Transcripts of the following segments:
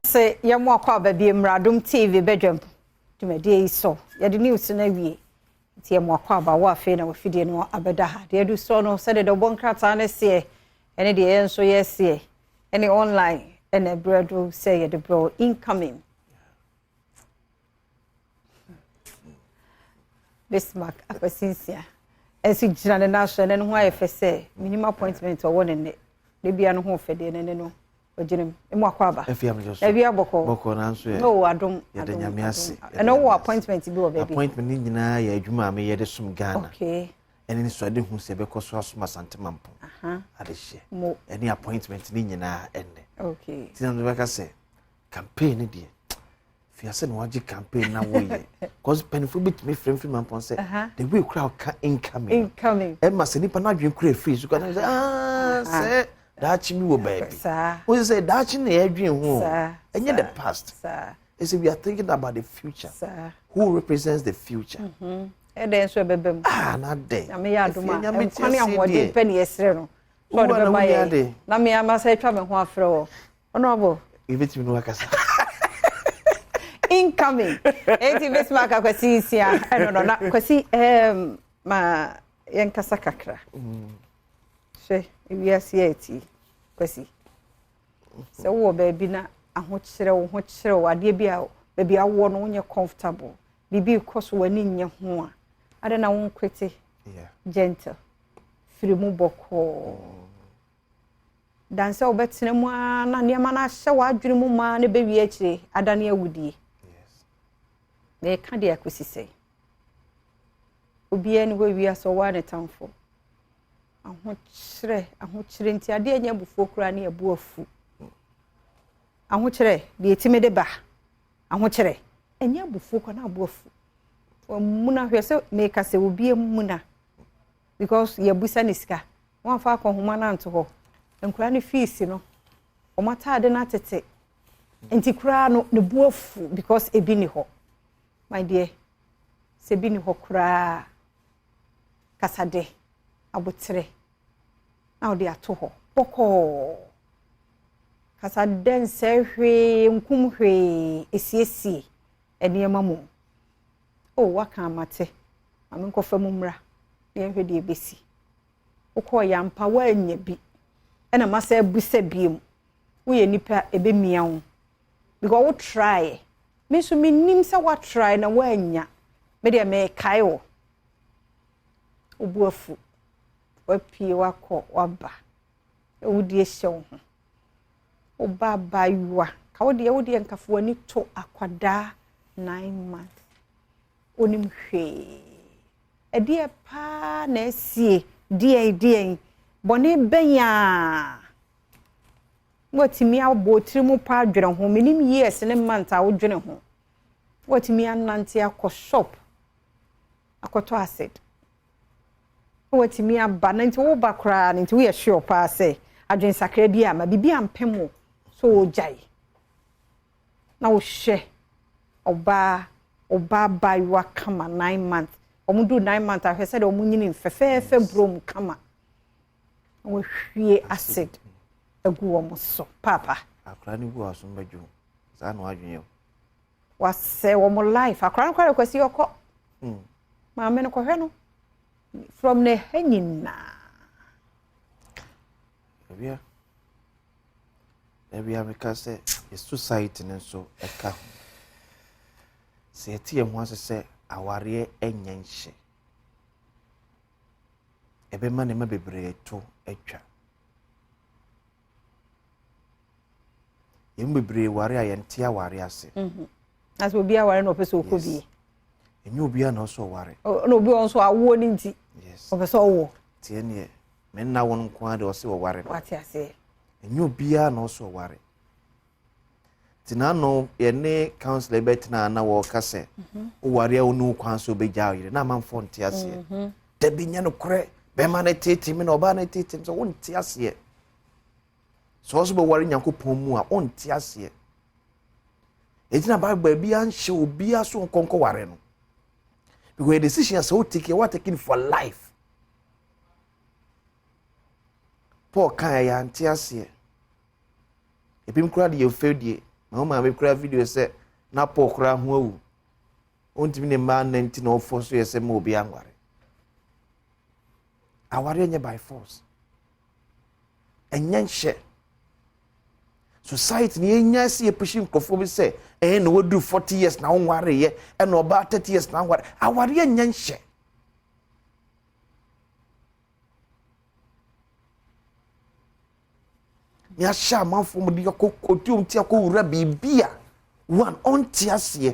Say yam wakwa baby Adom TV Badwam dwumadie so ye de news na wie ti yam wakwa ba wa fe na wafidie no abeda ha de du so no said the bon krata na se ene de yen so yes ye ene online ene bredo say ye de bro incoming Bismarck apasinsia esi gina na so ne ho ayefe se minimum appointment o won ne de bia no ho fede ne no Ojinem emu akwaba efiam joso ebi aboko boko na nso ye no Adom ye de nyame ase and no appointment bi o baby appointment ni nyina ye adwuma me ye de sum Ghana okay ene ni so de hu se be koso asoma santemampo ade hye ene appointment ni nyina enne okay tinan do ka se campaign di fiase no wagi campaign na wo ye cause penful bit me frem mampo se the way crowd incoming e ma se nipa na adwen kura free so ka say Dachi mi wo baby. Who say dachi na edwin ho. Enye the past. Sir. We are thinking about the future. Sir. Who represents the future? Then so bebem. Not there. Na me ya duma. Kwani amode pe ne esre no. So de be baye. Na me ama say twa me ho afre wo. Honorable. Ibeti mi no akasa. Incoming. Eti Bismarck akwasi sia. No na kwasi ma yen kasa kakra. She ewiase eti kwasi se wo baby na ahokyere wo ade bia baby awo no nye comfortable bibi koso wani nye ho a ade na won kwete gentle firi mu boko danse obetene mu na niam na hye wa adwene mu ma na bewi akire adane awudie me ka de akwasi sei obi eni wo wiase wo ane tamfo ahokyere nti ade anya bufuo kura na ebu afu ahokyere de etimede ba ahokyere anya bufuo kura na abu afu muna hwese make se obi muna because ye busa nisika wan fa akọhoma na nto ho nkura ne fees no o mata ade na tete nti kura no ne bu afu because ebi ni ho my dear se bi ni ho kura kasade abotre na odi ato boko kasa dense hwe nkum hwe esiesie eniema mu o waka mate ame nkofa mu mra ne hwe de ebesi ukọ ya mpa wa anya bi ena masa busa biem wo ye nipa ebe miawo because wo try me so me nim sa wa try na wa anya me de me kai wo obuafu wapie wakọ waba ewudi ehye wo ho obaba yuwa ka wodi nkafo ani to akwada 9 months onim hwe edie pa na esie die bone benya wotimi abo trimu pa adwere ho menim years ne month a wodwene ho wotimi anante akọ shop akoto acid wotimi aba na nti wo bakra na nti wo ye sure pa say adwen sakra bi ama bibi ampemo so ojai na wo hye oba baywa kama 9 months omudu 9 months ahwese de omunyini fefefe brom kama wo hwie acid agu wo so papa akra ni bu aso mbadwo za no adwen yo wase wo mo life akra kwara kwasi yoko ma me no kohwe no from ne hanyina ebia because the society nso eka ho se etie ho asese aware enyenhye ebe ma ne ma bebre to atwa yem bebre ware ayente aware ase as obi aware no pese okobi enye obi a no so ware no obi on so awo ni nti yes o pese owo tie ne me na won nko ade o se wo ware wati ase enye obi a no so ware tina no ye ne counselor betina na wo kase o ware a onu kwan so beja yire na manfo nte ase da binya no kore be ma na tete me na oba na tete so won nte ase so be ware nyankopon mu a on nte ase etina bible bia nhye obi aso nkonko ware no because the decision is so take you are taking for life Paul kan ya nte ase ebim kura de ye fedie o ma me kura video say na po kura ho awu ontimi ne ma 90 no force yese ma obi anware aware nye by force enyenhye society ni enya se pushing kofo bi say no we do 40 years na onware ye and about 30 years na onware aware enyenhye ya sha manfo mu di kokotium ti akowura bibia one on tiase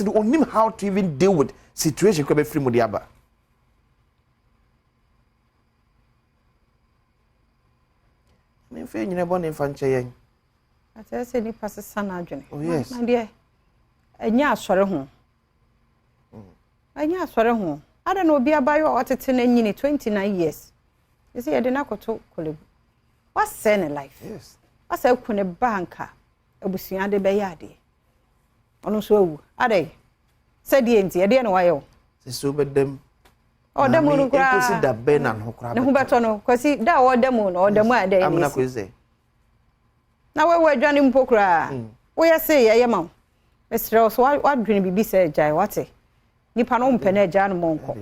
the onim how to even deal with situation ko be free mu di aba me fe nyina bo ne fanche yen atese ni pasesa na adwene oh yes na de enya asore ho enya asore ho ada na obi abayo otete na nyini 29 years you see ede na koto kolebu what's saying in life yes what's a kune banka abusua de be yade ono so awu ade said enti ede na wayo se so bedem o demo no kra enkosi da be na no kra na hu beto no kwasi da o demo no o demo ade amna kweze na we adwane mpo kra wo yese ye ma esre so wadwene bibi se jai wate nipa no mpe na jai no monko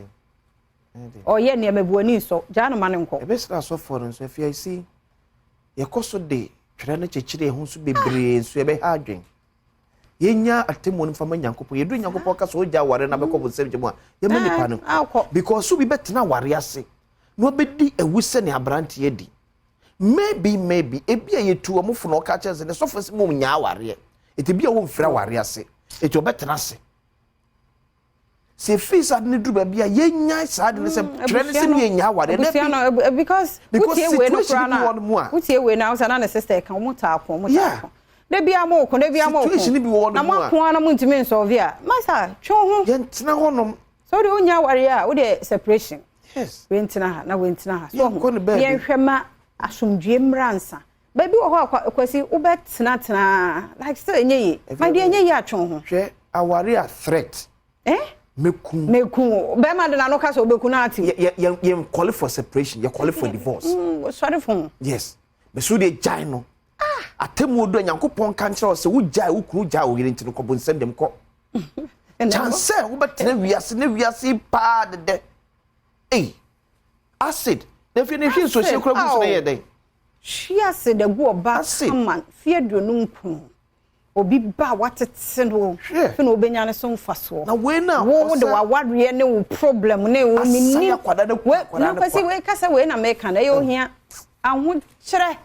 o ye ne mabuani so jai no mane nko ebesra so for nso afia isi yekoso de twere na chechire hu so bebre nso ebe ha adwen yenya atemu no fama nyankopɔ yedu nyankopɔ ka so oja ware na bekɔ bonsem gemu a ye ma nipa no because so bi betena ware ase no obedi ewuse ne abrante edi maybe ebia yetu omofo no ka chese ne so fo mum nya ware etibia wo mfira ware ase eti obetena ase se fisa ne duru ba bia yenya saade ne se twere ne se ne yenya ware na because utie we no kra na utie we na usa na ne sister kan mo ta akon mo ta akon de bia mo ko de bia mo ko na mo ko na mo ntimi nso via masa twa ho yentena honom so de onya ware a wo de separation yes we ntina ha na we ntina ha so yen hwema asomdwe mransa baby wo ho akwasi wo betena like still enye my dear enye ya atwo ho hwe aware a threat meku be ma de na no ka so beku na ati ye call for separation ye call for divorce sorry for yes be so de jai no atemu do nyankopon kan kire o se wo jai wo kuru jai wo yire ntino ko bonsem dem ko chance wo betena wiase na wiase pa de acid definition so se kura buso na ye den she acid de go ba man fie do no nku obi ba watete no fe no obenya ne so mfaso na we na wo de waware ne wo problem ne wo minni no kwasi we kasa we na make na ye ohia aho kire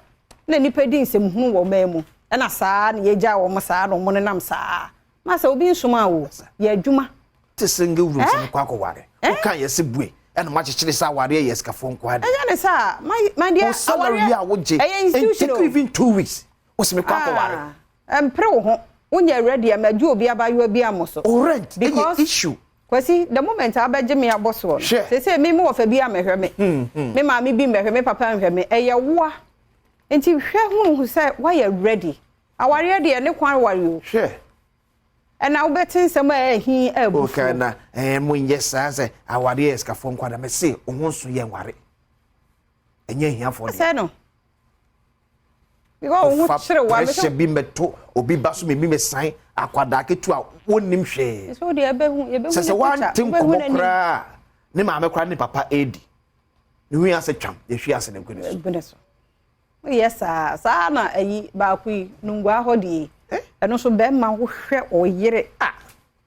na nipa di nsem hunu wo mamu na saa na ye gya wo mo saa no mo nam saa masa obi nsoma wo ye adwuma te single room se kwa kware wo kan ye se bue na ma chechire sa ware ye skafo nkwade enya ne sa my dear salary a wo je take even 2 weeks wo se me kwa kware empre wo ho wonya ready amaju obi abayo bi amoso rent because issue kwasi the moment abaje me aboso say me wo fa bi amehwe me ma me bi mehwe me papa mehwe me eye wo enti hwe hu say why you ready aware de ne kwan ware o na wo betin sem hi abu okay na mo nyesa say aware eskafo nkwada me say ohun so ye nware enye hia for say no because wo chire wa me se bi meto obi baso me san akwada ketu a wonim hwe so de ye be se wan tin komokra ne ma me kra ne papa edi ne hu ase twam ye hwe ase ne nkune so yes sa na ayi ba ku nungwa hodi eno so be ma wo hwe oyire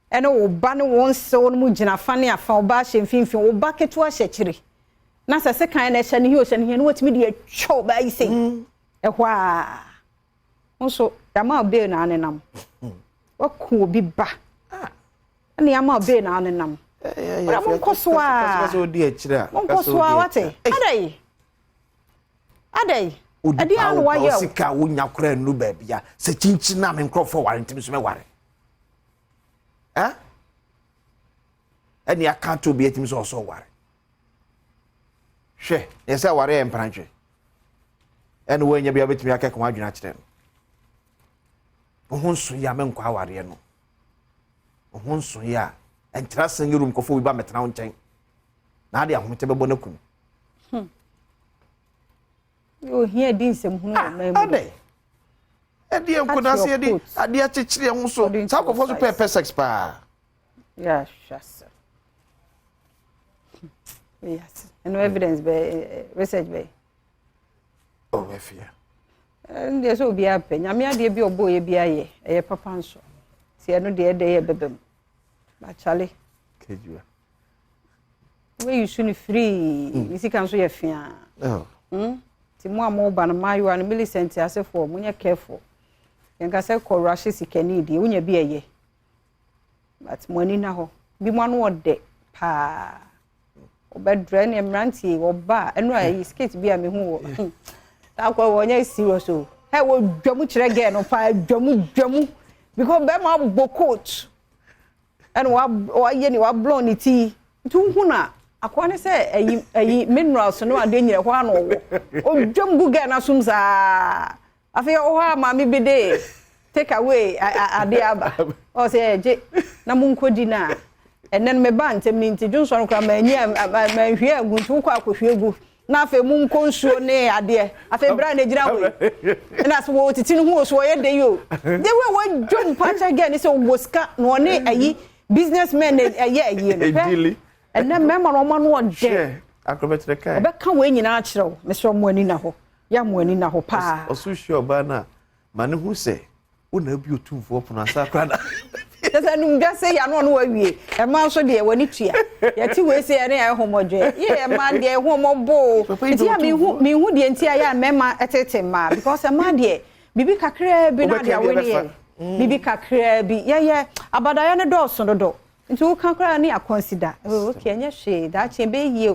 eno wo ba ne won se won mu gina fane afa wo ba hye mfimfin wo ba ketu a hye kire na se kan na hye ne hi o hye ne no watimi de atwa ba yi sei ehwa nso yama be na anenam waku obi ba na yama be na anenam ora mo nkoso a so di akire a nkoso a wate adai adi anu wa ye sika wo nyakora nu ba bia se chinchi na me nkrofo ware ntimi so me ware ani aka to bi etimi so ware hwe yesa ware empranche ene wo nya bia betimi aka ko adwena kire no ohun so ya me nkwa ware no ohun so ya entra sangirum kofo bi ba metena nchen na ade ahomete bebo na kunu yo hia din sem hunu na mu edi enkoda se edi ade achichire ho so ta kofo so pay sex pa yeah sure yes and no evidence be research be oh efia and there so be ape nyame ade bi oboye bi aye eye papa nso se no de ye bebem ba chale kejua we you should free isi kan so ye fia oh ti mo amoba na mayo an millicent asefo munye careful yenka se ko rush sikani di unya bi eye but money na ho bi mo no ode pa obedre ne mranti oba eno ayi skate bi a me hu ta ko wonya serious o he wo dwamu kire ge no pa dwamu because be ma bo coat and wa ye ni wa blow ni ti tu hu na akwane se ayi minerals no ade nyire ho ano o dwam gu ge na sum za afi o ha ma mi bide take away ade aba o se je na munkodi na enen me ba ntem ni nti dwunso no kra ma hwie aguntu kwa akohwie gu na afi munko nsuo ne ade afi bra na gira we na so wo titi no hu so ye de yo de we wo dwam pacha ge ni se wo ska no ne ayi businessmen ayi ayi no and then member no man won de akrobetre kai obeka we nyina a kirew me so mo ani na ho ya mo ani na ho pa osu hwe oba na mane hu se una bi otumfo pono asa krada tese num ga se ya no wa wie e ma so de wani tua ya ti we se ya ne ya homodwe ye e ma de homobo ti ya mi hu de ntia ya mema etete ma because e ma de bibi kakra bi na de awani ye bibi kakra bi ye abadaya ne do so do nti wo kan kra na consider okay anya hwe da chen be yie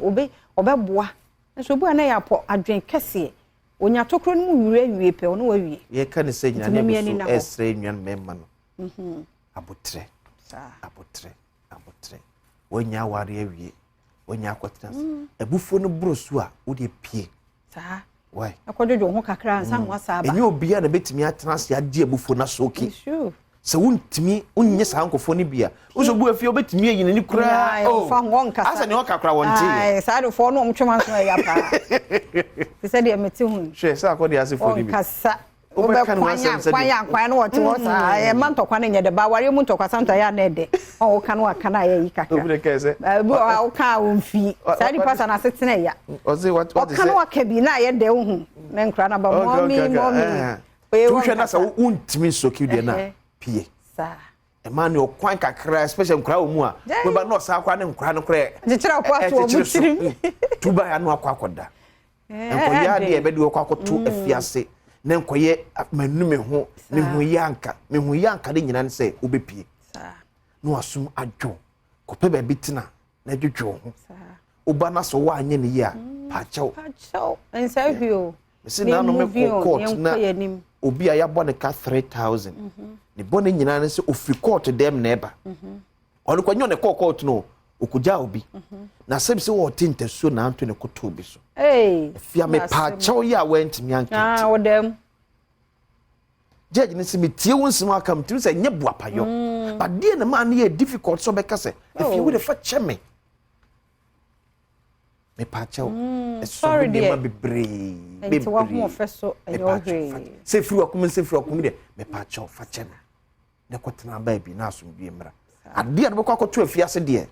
obeboa nso bu na ya po adwen kese onya tokro no mu wie pe ono wa wie ye ka ne se nyina ne so esre nwan memma no abotre wonya ware awie wonya akwatena ebufo no brosu a wo de pie sa why akododo ho kakra ansa ho asaba enye obia na betimi atena se ade ebufo na so okay sure se wontimi onye sankofo ne bia wo bu afie obetimi ayi ni kura oh fa ngon kasa asa ne o kakra wonte ai sa do fo no omtwema so ya pa se se de meti hu hwe sa akodi ase fo ni bi kasa kwanya no wote wo sa e man tokwa ne nyede ba ware mu tokwa santa ya na de o kan wa kana ya yi kakra obi kese bu o kan wo mfi sa di pasa na setena ya o say what is kan wa kabi na ye de hu me nkra na ba mommy tu hwe na sa wontimi soki de na pie sa e man no kwan kakra especially nkra wo mu a we ba no sa akwa ne nkra no kra jechira kwa to mu tirim tuba ya no akwa akoda enko ya de e be de akwa akoto afiase ne nkoye manume ho me hu yanka de nyina nse obepie sa no asum adwo kope ba bitina na dwodwo ho sa oba na so wa anye ne ya pachaw ensa hwio se na no me court na obi a ya bone ka 3000 ne bone nyina nse ofi court dem na eba ono kwanyo ne court no okuja obi na sebse wo tintesuo na anto ne koto obi so fia me pachaw ya wentimi anke wo dem judge ne se metie wonsim akam tim se nye buapayo but die na man ye difficult so beka se if you would have cheme me pachaw sorry de ma bebre enti wa ho ofeso enyo hwe se free wakum de me pachaw fa cheme ne kotena ba bi na asum bi mra ade na bekwa koto afiase de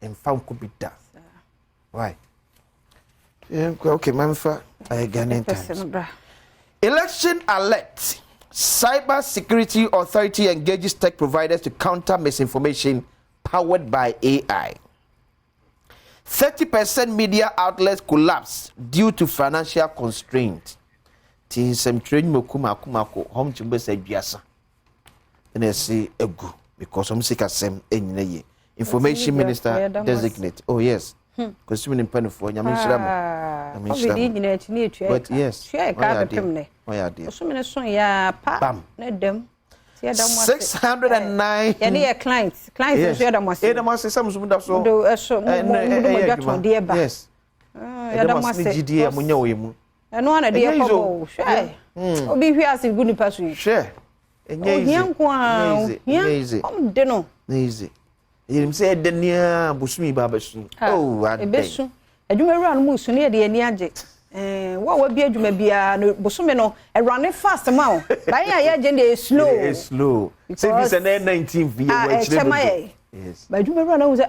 emfa nko bi da why okay manfa Ghanaian Times. Election alert. Cyber Security Authority engages tech providers to counter misinformation powered by AI. 30% media outlets collapse due to financial constraint. Ti sem train mokumako hom chimbe se duasa. Na say egu because some sick asem enyina ye. Information Minister designate. Oh yes. Consumer in pen for Yamin but yes, Bam. 609 yeah, clients yes. Yim say denia busumi ba besu oh adesu adwuma wura no musu ne de ani age Wa bi adwuma bia no bosome no run fast ma o ba ya ya agenda is slow. It's slow. Say this and 19 via yes. Ba adwuma run na say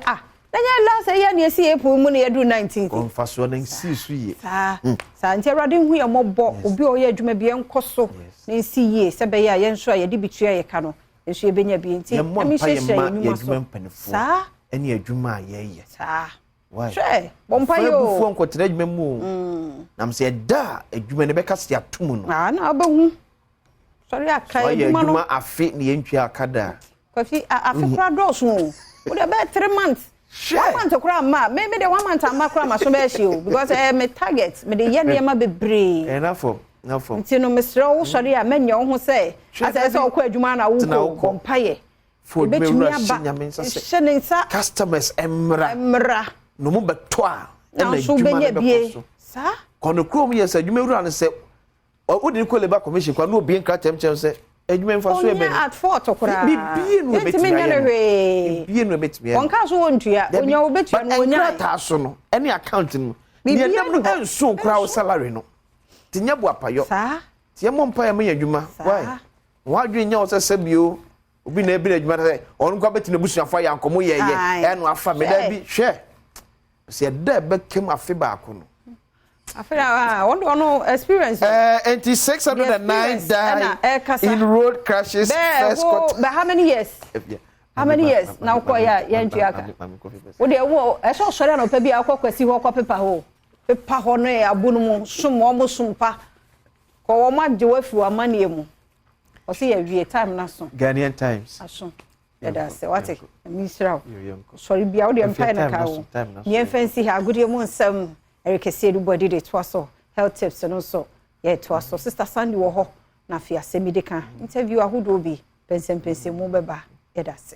Nanya last year na esi April mu na yedu 19th. Konfaso na nsi su ye. Sa nti Awurade hu ye mobbo obi o ye adwuma bi enkoso na nsi ye se be ya ye nso a ye de bitua ye ka no. Enso ye benya bi nti emi hyehyɛ ye adwuma mpanifo. Sa ene adwuma ye ye. Sa. Why? Hwɛ, bompa yo. Bufu nkotere adwuma mu. Na mse da adwuma ne beka se atom no. Na abahu. Sorry aka adwuma no. Adwuma afi ne yentwa akada. Kwafi afi kura dɔɔso o. Wo de be 3 months. 1 month kura ma maybe the 1 month ama kura ma so be hye because me target me de ye ne ma bebre enough nti no mesre wo sɔre a manya wo ho sɛ asɛ sɛ okɔ adwuma na wo ko mpaye for me wura nyame nsase hye customers emra no mo beto a na adwuma na be sa kono krom yes adwuma wura ne sɛ wo de ko leba commission kwa no obi nka temchem sɛ adwuma mfa so ebe at fort okura bibie no betimi bibie no betimi onka so wontua onya wo betua no onya ta so no any account no ne dem no enso okura wo salary no tinya bo apayo sa tie mo mpa ya me adwuma why wadwe nya wo sɛ bio obi na ebi adwuma sɛ on kwa beti na busuafo ya nkomo ye no afa me da bi hwɛ sɛ da be kem afi ba ko no afira ono experience and 609 died in road crashes first quarter. But how many years? How many years? Now ko ya ntuaka. Wo de wo e so sore na opa bi akwkwasi ho paper ho. Paper ho no e abunu mu sum mo sumpa. Ko wo ma je wafi wa manie mu. O se ya wie time na so. Ghanaian Times. Aso. Eda se wate. Mi sraw. Sorry bia wo de mpa na ka wo. Ye fancy ha gudie mu nsam. Eric said body de twaso health tips no so ye twaso sister Sandy wo ho na afia semideka interview ahodo bi pensem mu beba yeda se